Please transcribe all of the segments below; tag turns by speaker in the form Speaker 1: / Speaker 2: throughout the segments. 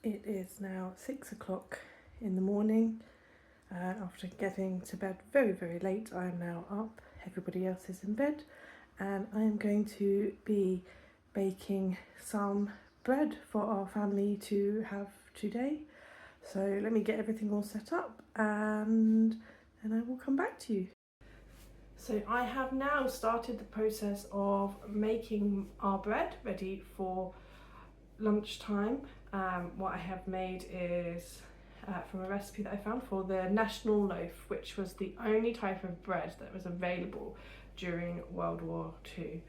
Speaker 1: It is now 6 o'clock in the morning. After getting to bed very late, I am now up. Everybody else is in bed, and I am going to be baking some bread for our family to have today. So let me get everything all set up and then I will come back to you. So I have now started the process of making our bread ready for lunchtime. What I have made is from a recipe that I found for the national loaf, which was the only type of bread that was available during World War II.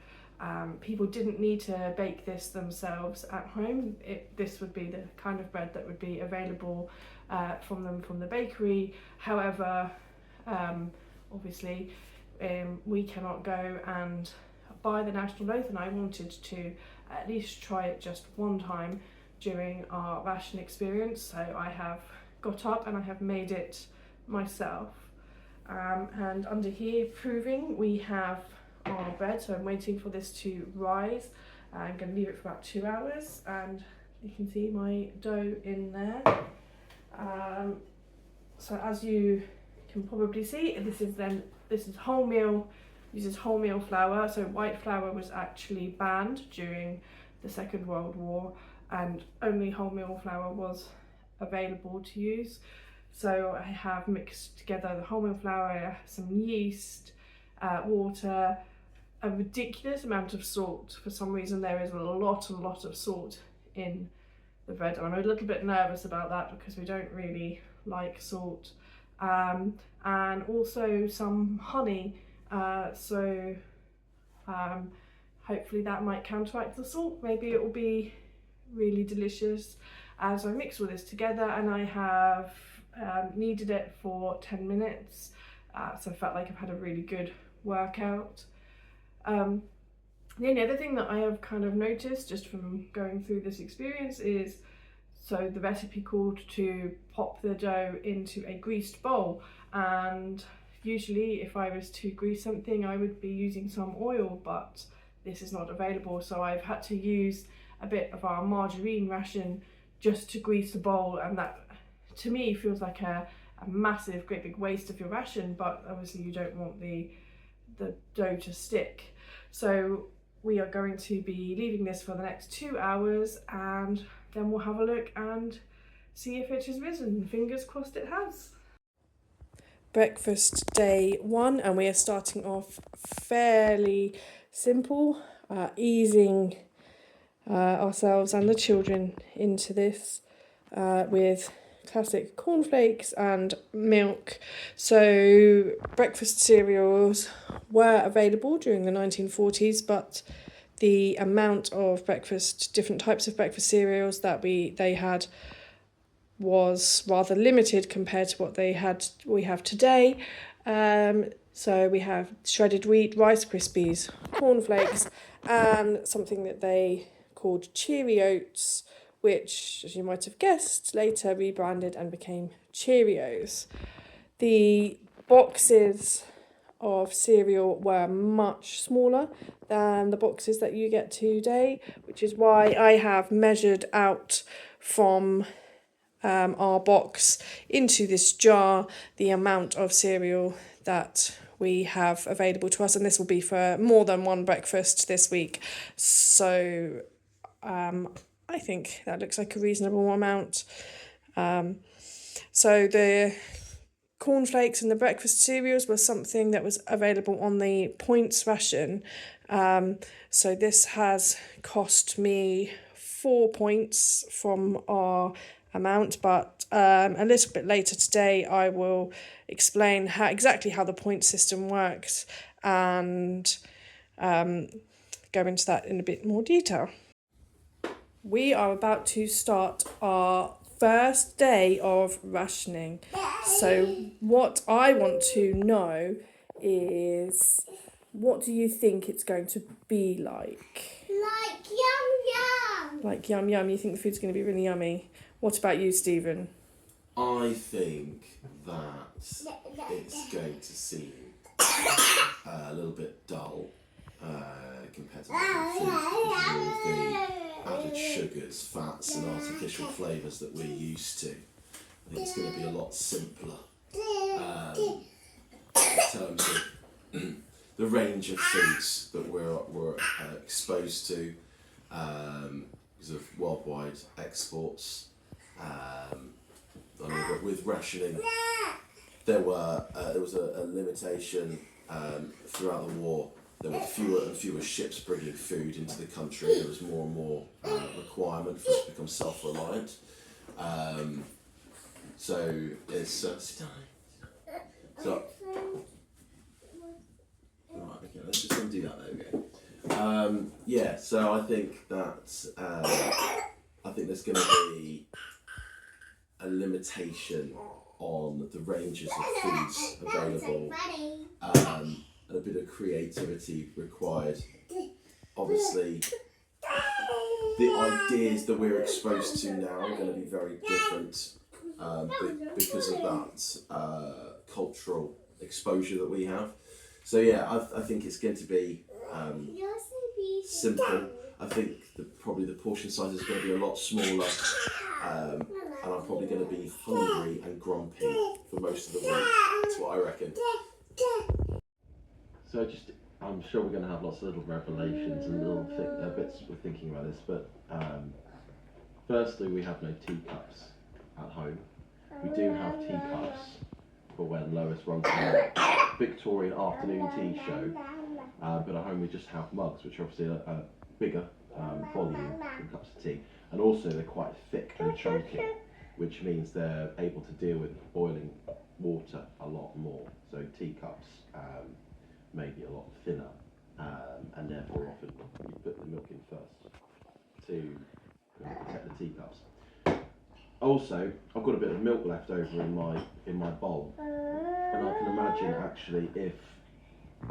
Speaker 1: People didn't need to bake this themselves at home. This would be the kind of bread that would be available from the bakery. However, obviously we cannot go and buy the national loaf, and I wanted to at least try it just one time during our ration experience. So I have got up and I have made it myself. And under here, proving, we have our bread. So I'm waiting for this to rise. I'm going to leave it for about 2 hours, and you can see my dough in there. So as you can probably see, this is wholemeal. Uses wholemeal flour. So white flour was actually banned during the Second World War, and only wholemeal flour was available to use. So I have mixed together the wholemeal flour, some yeast, water, a ridiculous amount of salt. For some reason there is a lot of salt in the bread. I'm a little bit nervous about that because we don't really like salt. And also some honey. Hopefully that might counteract the salt. Maybe it will be really delicious. So I mixed all this together, and I have kneaded it for 10 minutes. So I felt like I've had a really good workout. The only other thing that I have kind of noticed just from going through this experience is, so the recipe called to pop the dough into a greased bowl, and usually if I was to grease something I would be using some oil, but this is not available, so I've had to use a bit of our margarine ration just to grease the bowl, and that to me feels like a massive, great big waste of your ration, but obviously you don't want the dough to stick. So we are going to be leaving this for the next 2 hours, and then we'll have a look and see if it has risen. Fingers crossed it has. Breakfast day 1, and we are starting off fairly simple, easing ourselves and the children into this with classic cornflakes and milk. So breakfast cereals were available during the 1940s, but the amount of different types of breakfast cereals that they had was rather limited compared to what we have today. So we have shredded wheat, Rice Krispies, cornflakes, and something that they called Cheerios, which, as you might have guessed, later rebranded and became Cheerios. The boxes of cereal were much smaller than the boxes that you get today, which is why I have measured out from our box into this jar the amount of cereal that we have available to us, and this will be for more than one breakfast this week. So I think that looks like a reasonable amount. So the cornflakes and the breakfast cereals were something that was available on the points ration. So this has cost me 4 points from our amount, but a little bit later today I will explain exactly how the point system works and go into that in a bit more detail. We are about to start our first day of rationing. So what I want to know is, what do you think it's going to be like?
Speaker 2: Like yum yum.
Speaker 1: Like yum yum. You think the food's going to be really yummy? What about you, Stephen?
Speaker 3: I think that it's going to seem a little bit dull compared to the food, because added sugars, fats and artificial flavours that we're used to. I think it's going to be a lot simpler in terms of the range of foods that we're exposed to because of worldwide exports. I mean, with rationing, there was a limitation throughout the war. There were fewer and fewer ships bringing food into the country. There was more and more requirement for us to become self-reliant. So it's sit down. So right, okay, let's just undo that. There we go. Yeah, so I think that I think there's going to be a limitation on the ranges of foods available, and a bit of creativity required. Obviously, the ideas that we're exposed to now are going to be very different because of that cultural exposure that we have. So yeah, I think it's going to be simple. I think probably the portion size is going to be a lot smaller, and I'm probably going to be hungry and grumpy for most of the week. That's what I reckon. So I'm sure we're going to have lots of little revelations and little bits we're thinking about this, but firstly, we have no teacups at home. We do have teacups for when Lois runs a Victorian afternoon tea show, but at home we just have mugs, which are obviously a bigger volume than cups of tea, and also they're quite thick and chunky, which means they're able to deal with boiling water a lot more. So teacups may be a lot thinner, and therefore often you put the milk in first to protect the teacups. Also, I've got a bit of milk left over in my bowl, and I can imagine actually if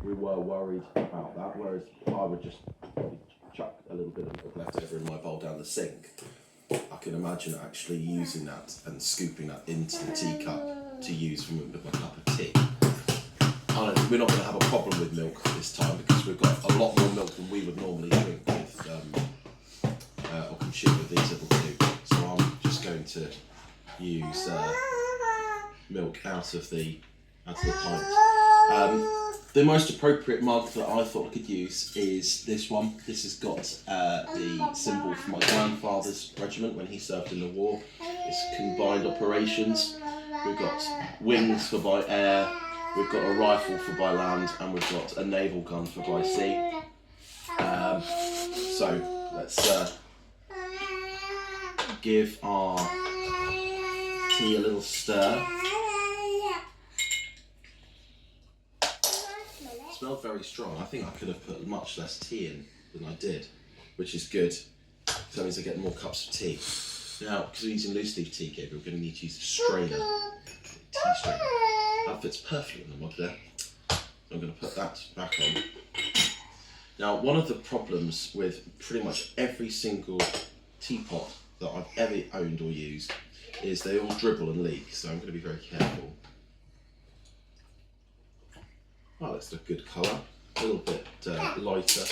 Speaker 3: we were worried about that, whereas I would just probably chuck a little bit of milk left over in my bowl down the sink, I can imagine actually using that and scooping that into the teacup to use with my cup of tea. We're not going to have a problem with milk this time because we've got a lot more milk than we would normally drink with or consume with these little two. So I'm just going to use milk out of the pint. The most appropriate mug that I thought I could use is this one. This has got the symbol for my grandfather's regiment when he served in the war. It's combined operations. We've got wings for by air, we've got a rifle for by land, and we've got a naval gun for by sea. So let's give our tea a little stir. It smelled very strong. I think I could have put much less tea in than I did, which is good. So that means I get more cups of tea. Now, because we're using loose leaf tea, Gabriel, we're going to need to use a strainer. Tea strainer. That fits perfectly in the mug there. I'm going to put that back on. Now, one of the problems with pretty much every single teapot that I've ever owned or used is they all dribble and leak, so I'm going to be very careful. Oh, that's a good colour. A little bit lighter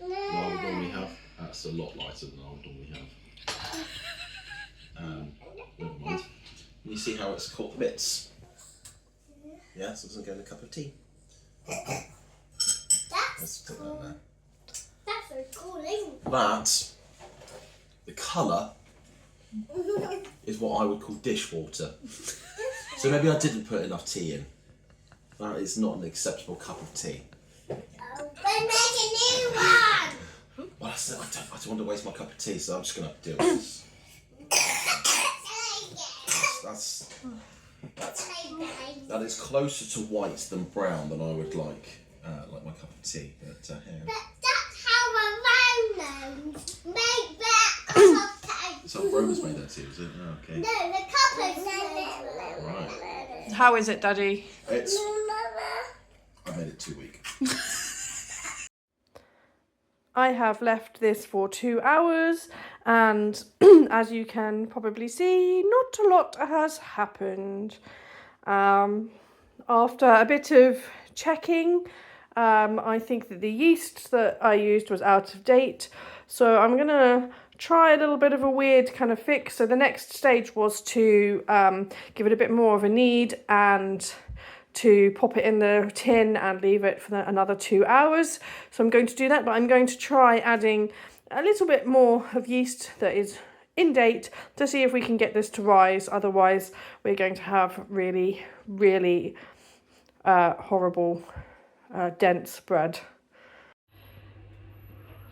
Speaker 3: than I would normally have. That's a lot lighter than I would normally have. Never mind. And you see how it's caught the bits? Yeah, so it doesn't go in a cup of tea. Let's put that there.
Speaker 2: That's so cool, isn't it?
Speaker 3: That, the colour, is what I would call dishwater. So maybe I didn't put enough tea in. That is not an acceptable cup of tea.
Speaker 2: Oh, but make a new one!
Speaker 3: Well, I don't want to waste my cup of tea, so I'm just going to deal with this. That is closer to white than brown than I would like my cup of tea. But here.
Speaker 2: But that's how a Romans make their cup of tea.
Speaker 3: So Romans made that tea, was it? Oh, okay.
Speaker 2: No, the cup of tea.
Speaker 3: Right.
Speaker 1: How is it, Daddy?
Speaker 3: I made it 2 week.
Speaker 1: I have left this for 2 hours, and as you can probably see, not a lot has happened. After a bit of checking, I think that the yeast that I used was out of date, So I'm gonna try a little bit of a weird kind of fix. So the next stage was to give it a bit more of a knead and to pop it in the tin and leave it for another 2 hours. So I'm going to do that, but I'm going to try adding a little bit more of yeast that is in date to see if we can get this to rise. Otherwise, we're going to have really, really horrible, dense bread.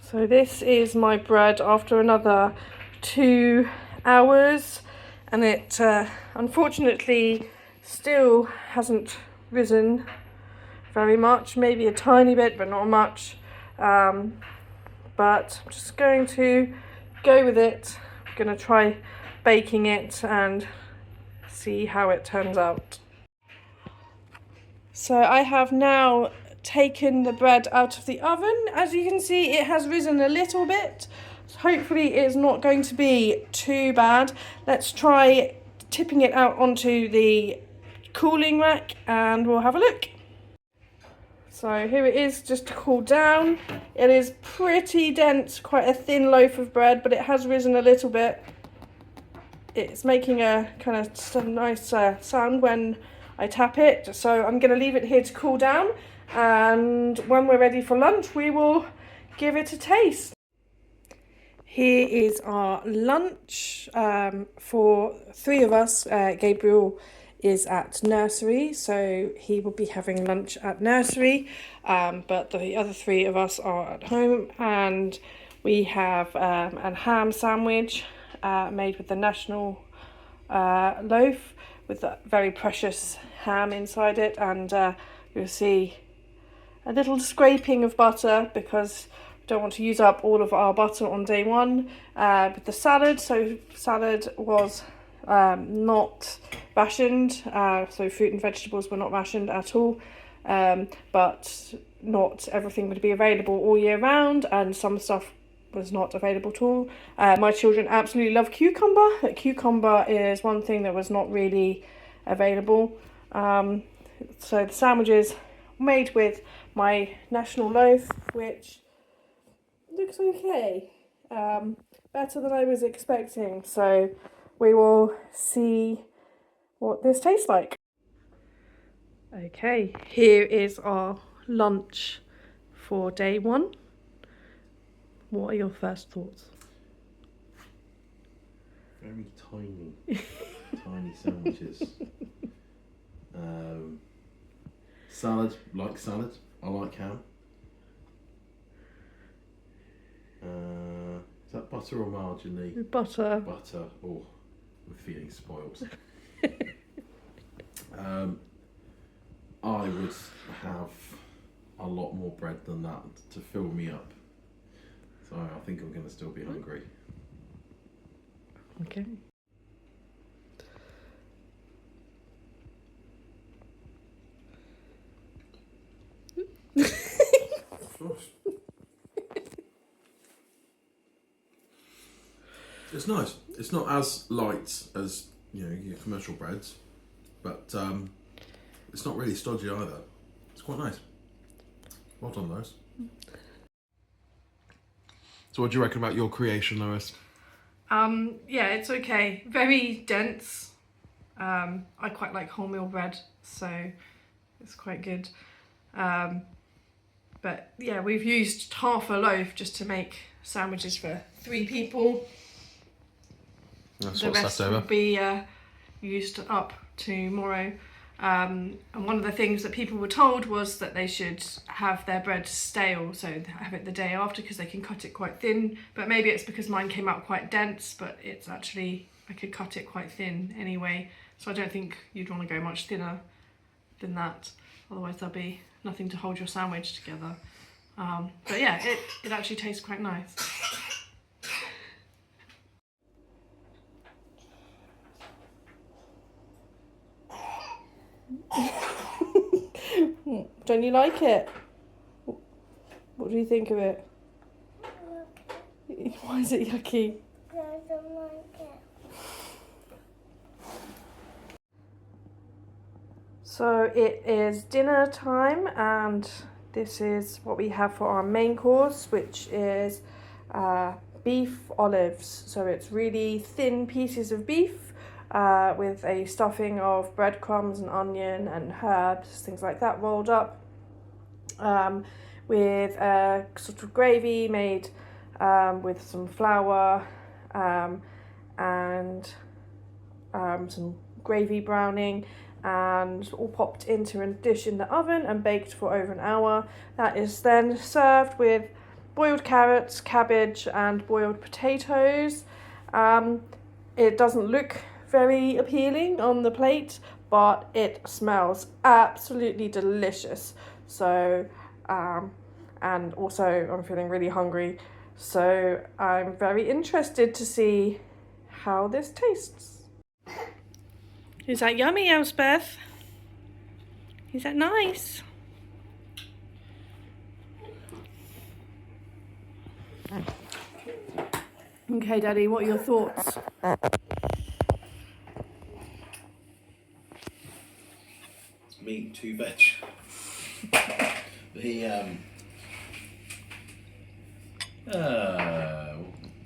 Speaker 1: So this is my bread after another 2 hours, and it unfortunately still hasn't risen very much, maybe a tiny bit but not much, but I'm just going to go with it. I'm going to try baking it and see how it turns out. So I have now taken the bread out of the oven. As you can see, it has risen a little bit. So hopefully it's not going to be too bad. Let's try tipping it out onto the cooling rack and we'll have a look. So here it is, just to cool down. It is pretty dense, quite a thin loaf of bread, but it has risen a little bit. It's making a kind of some nice sound when I tap it. So I'm going to leave it here to cool down, and when we're ready for lunch we will give it a taste. Here is our lunch for 3 of us. Gabriel is at nursery, so he will be having lunch at nursery, but the other 3 of us are at home, and we have a ham sandwich made with the national loaf with a very precious ham inside it, and you'll see a little scraping of butter because we don't want to use up all of our butter on day 1. With the salad, so salad was not rationed, so fruit and vegetables were not rationed at all, but not everything would be available all year round, and some stuff was not available at all. My children absolutely love cucumber, but cucumber is one thing that was not really available. So the sandwiches made with my national loaf, which looks okay, better than I was expecting, so we will see what this tastes like. Okay, here is our lunch for day 1. What are your first thoughts?
Speaker 3: Very tiny sandwiches. Salad, like salad. I like ham. Is that butter or margarine?
Speaker 1: Butter.
Speaker 3: Butter. Oh, we're feeling spoiled. I would have a lot more bread than that to fill me up. So I think I'm going to still be hungry.
Speaker 1: Okay.
Speaker 3: It's nice. It's not as light as your commercial breads, but it's not really stodgy either. It's quite nice. Well done, Lois. So what do you reckon about your creation, Lois?
Speaker 1: Yeah, it's okay. Very dense. I quite like wholemeal bread, so it's quite good. But yeah, we've used half a loaf just to make sandwiches for 3 people.
Speaker 3: That's
Speaker 1: The
Speaker 3: what's
Speaker 1: rest
Speaker 3: left
Speaker 1: will
Speaker 3: over.
Speaker 1: be used up tomorrow. And one of the things that people were told was that they should have their bread stale, so have it the day after because they can cut it quite thin. But maybe it's because mine came out quite dense, but it's actually, I could cut it quite thin anyway. So I don't think you'd want to go much thinner than that. Otherwise there'll be nothing to hold your sandwich together. But yeah, it actually tastes quite nice. Don't you like it? What do you think of it? Why is it yucky?
Speaker 2: I don't like it.
Speaker 1: So it is dinner time, and this is what we have for our main course, which is beef olives. So it's really thin pieces of beef with a stuffing of breadcrumbs and onion and herbs, things like that, rolled up, with a sort of gravy made with some flour and some gravy browning, and all popped into a dish in the oven and baked for over an hour. That is then served with boiled carrots, cabbage and boiled potatoes. It doesn't look very appealing on the plate, but it smells absolutely delicious. So and also I'm feeling really hungry, so I'm very interested to see how this tastes. Is that yummy, Elspeth? Is that nice? Okay, Daddy, what are your thoughts?
Speaker 3: It's meat, 2 veg.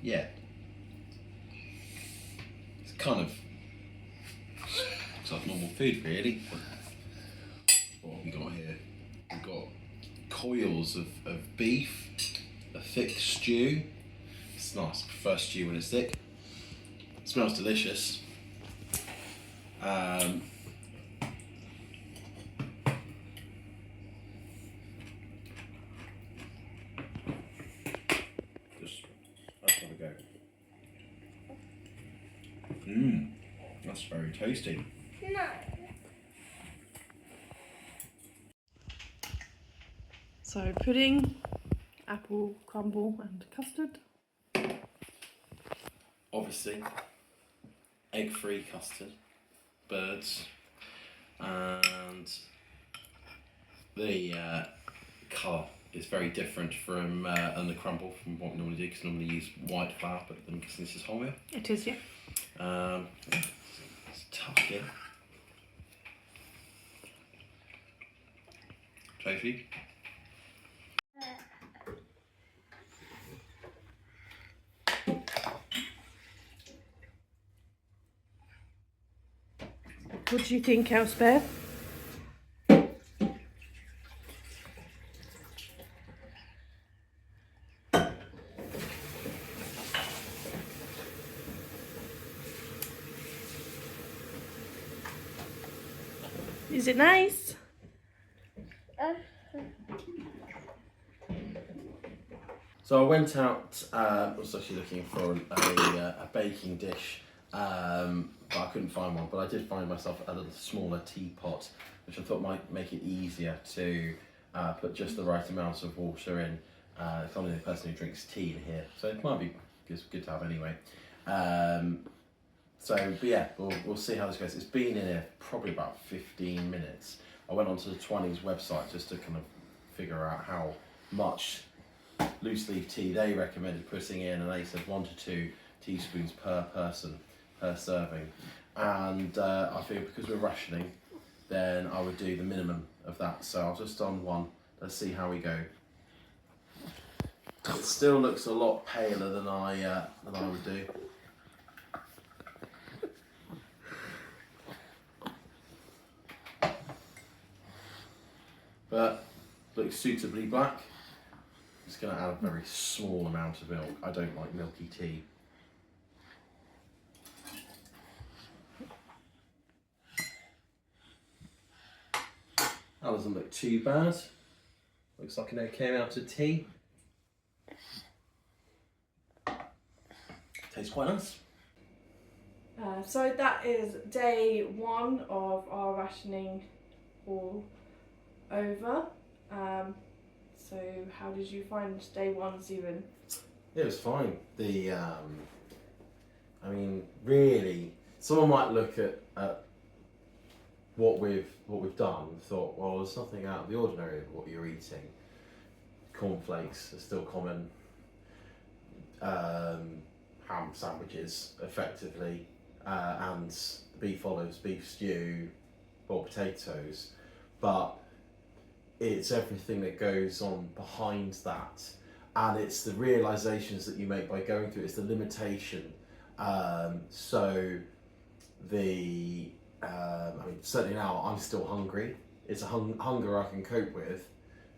Speaker 3: Yeah. It's kind of looks like normal food, really. What have we got here? We've got coils of beef, a thick stew. It's nice, I prefer stew when it's thick. It smells delicious. Let's have a go. That's very tasty.
Speaker 2: No.
Speaker 1: So pudding, apple crumble and custard.
Speaker 3: Obviously, egg-free custard, birds, and the colour is very different from and the crumble from what we normally do, because we normally use white flour, but I'm guessing this is wholemeal.
Speaker 1: It is, yeah.
Speaker 3: It's tough, yeah. Tracy?
Speaker 1: What do you think, Elspeth? Is it nice?
Speaker 3: So I went out, I was actually looking for a baking dish, but I couldn't find one. But I did find myself a little smaller teapot, which I thought might make it easier to put just the right amount of water in. It's only the person who drinks tea in here, so it might be good to have anyway. But yeah, we'll see how this goes. It's been in here probably about 15 minutes. I went onto the Twinings website just to kind of figure out how much loose leaf tea they recommended putting in, and they said 1 to 2 teaspoons per person per serving. And I feel because we're rationing, then I would do the minimum of that. So I've just done 1. Let's see how we go. It still looks a lot paler than I would do. But looks suitably black. Just going to add a very small amount of milk. I don't like milky tea. That doesn't look too bad. Looks like an okay amount of tea. Tastes quite nice.
Speaker 1: So that is day 1 of our rationing all over. So how did you find day 1, Stephen?
Speaker 3: It was fine. I mean, really, someone might look at what we've done and thought, well, there's nothing out of the ordinary of what you're eating. Cornflakes are still common. Ham sandwiches, effectively, and beef olives, beef stew, boiled potatoes, but it's everything that goes on behind that. and it's the realizations that you make by going through. It's the limitation. So the I mean, certainly now I'm still hungry. It's a hunger I can cope with.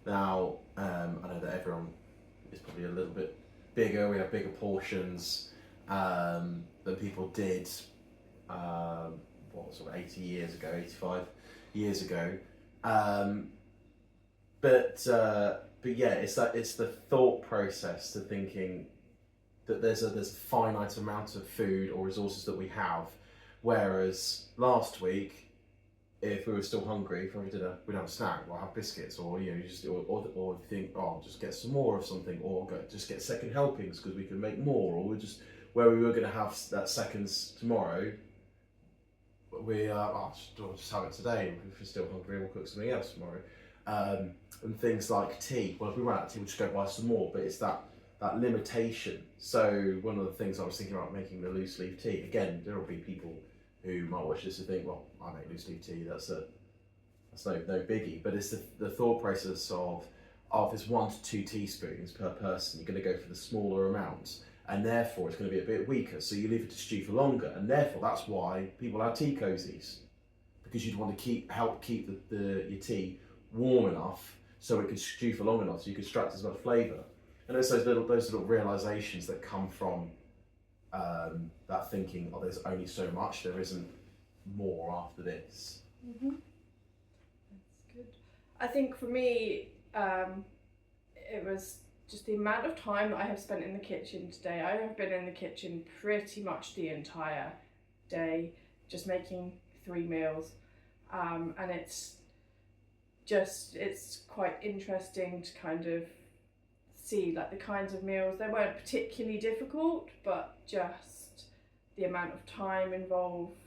Speaker 3: Now I know that everyone is probably a little bit bigger. We have bigger portions than people did. What, sort of 80 years ago, 85 years ago. But yeah, it's the thought process to thinking that there's a finite amount of food or resources that we have, whereas last week, if we were still hungry for dinner, we'd have a snack, or have biscuits, or you just or think, oh, just get some more of something, or just get second helpings because we can make more, or we just where we were going to have that seconds tomorrow. We just have it today. If we're still hungry, we'll cook something else tomorrow. And things like tea. Well, if we run out of tea, we'll just go buy some more. But it's that limitation. So one of the things I was thinking about making the loose leaf tea. Again, there will be people who might watch this and think, well, I make loose leaf tea. That's no biggie. But it's the thought process of it's 1 to 2 teaspoons per person. You're going to go for the smaller amount. And therefore it's going to be a bit weaker, so you leave it to stew for longer, and therefore that's why people have tea cozies, because you'd want to help keep your tea warm enough so it could stew for long enough so you could extract as much flavour. And it's those little realisations that come from that thinking, oh, there's only so much, there isn't more after this.
Speaker 4: Mm-hmm. That's good. I think for me, it was just the amount of time that I have spent in the kitchen today. I have been in the kitchen pretty much the entire day, just making 3 meals, and it's quite interesting to kind of see like the kinds of meals. They weren't particularly difficult, but just the amount of time involved.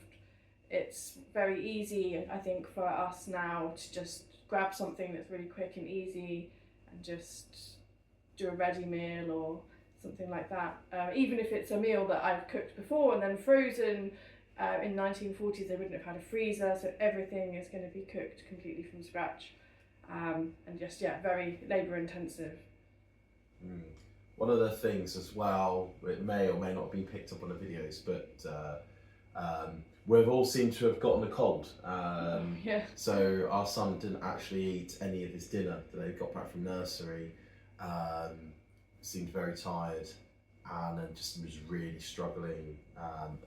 Speaker 4: It's very easy, I think, for us now to just grab something that's really quick and easy and just do a ready meal or something like that. Even if it's a meal that I've cooked before and then frozen. In 1940s they wouldn't have had a freezer, so everything is going to be cooked completely from scratch, and just very labour intensive.
Speaker 3: One of the things as well, it may or may not be picked up on the videos, but we've all seemed to have gotten a cold. So our son didn't actually eat any of his dinner that he got back from nursery. Seemed very tired, and then just was really struggling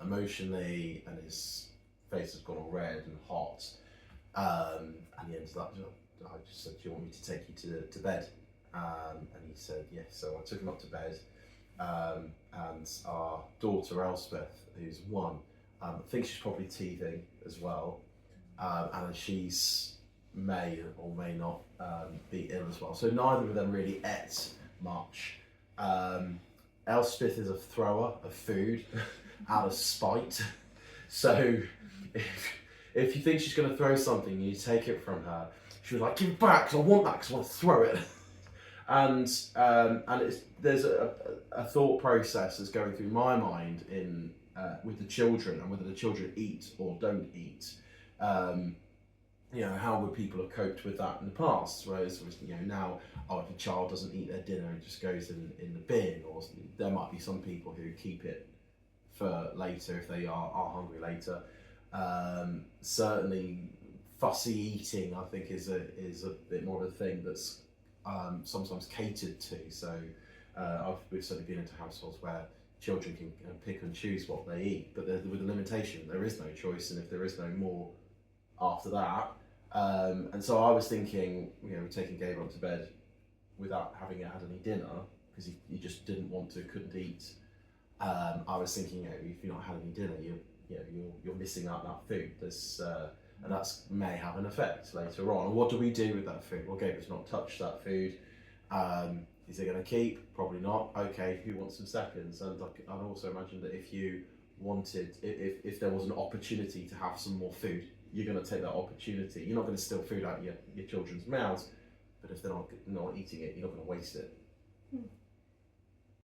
Speaker 3: emotionally, and his face has gone all red and hot. And he ended up, I just said, do you want me to take you to bed? And he said yes. So I took him up to bed, and our daughter Elspeth, who's 1, I think she's probably teething as well, and she's may or may not be ill as well. So neither of them really ate much. Elspeth is a thrower of food out of spite. So if you think she's going to throw something, you take it from her. She was like, give it back, because I want that, because I want to throw it. And there's a thought process that's going through my mind in with the children, and whether the children eat or don't eat. How would people have coped with that in the past? Whereas, now, if a child doesn't eat their dinner, it just goes in the bin, or there might be some people who keep it for later if they are hungry later. Certainly, fussy eating, I think, is a bit more of a thing that's sometimes catered to. So we've certainly been into households where children can pick and choose what they eat, but with a limitation, there is no choice, and if there is no more after that. And so I was thinking, taking Gabriel up to bed without having had any dinner, because he just didn't want to, couldn't eat. I was thinking, if you're not had any dinner, you're missing out that food. And that may have an effect later on. And what do we do with that food? Well, Gabriel's not touched that food. Is it going to keep? Probably not. Okay, who wants some seconds? And I'd also imagine that if you wanted, if there was an opportunity to have some more food, you're going to take that opportunity. You're not going to steal food out of your children's mouths, but if they're not eating it, you're not going to waste it.